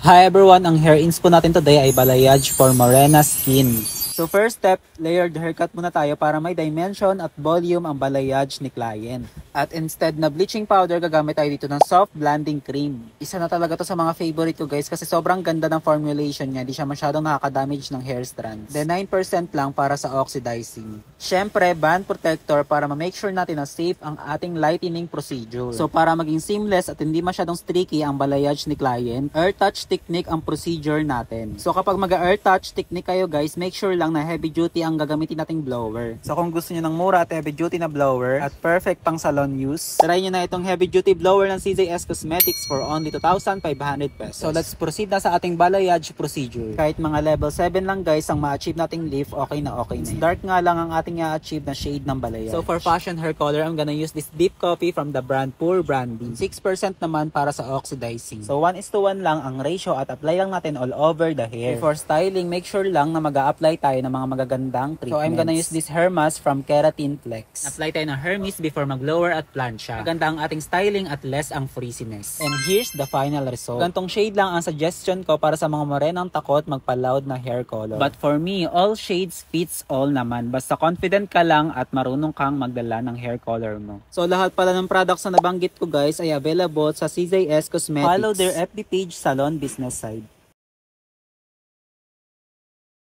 Hi everyone, ang hair inspo natin today ay balayage for morena skin. So first step, layered haircut muna tayo para may dimension at volume ang balayage ni client. At instead na bleaching powder, gagamit tayo dito ng soft blending cream. Isa na talaga to sa mga favorite ko guys kasi sobrang ganda ng formulation niya, di siya masyadong nakaka-damage ng hair strands. Then 9% lang para sa oxidizing. Syempre, band protector para ma-make sure natin na safe ang ating lightening procedure. So para maging seamless at hindi masyadong streaky ang balayage ni client, air touch technique ang procedure natin. So kapag mag-air touch technique kayo guys, make sure lang na heavy duty ang gagamitin nating blower. So kung gusto niyo ng mura at heavy duty na blower at perfect pang salon use, try niyo na itong heavy duty blower ng CJS Cosmetics for only 2,500 pesos. So let's proceed na sa ating balayage procedure. Kahit mga level 7 lang guys ang ma-achieve nating lift, okay na okay na yan. Dark nga lang ang ating i-achieve na shade ng balayage. So for fashion hair color, I'm gonna use this deep coffee from the brand Pure Brandy. 6% naman para sa oxidizing. So 1:1 lang ang ratio at apply lang natin all over the hair. Before styling, make sure lang na mag-a-apply tayo ng mga magagandang treatments. So I'm gonna use this hair mask from Keratin Flex. Apply tayo ng hair mist before mag-lower at plancha. Maganda ang ating styling at less ang frizziness. And here's the final result. Gantong shade lang ang suggestion ko para sa mga morenang takot magpa-loud na hair color. But for me, all shades fits all naman. Basta confident ka lang at marunong kang magdala ng hair color mo. So lahat pala ng products na nabanggit ko guys ay available sa CJS Cosmetics. Follow their FB page, Salon Business Side.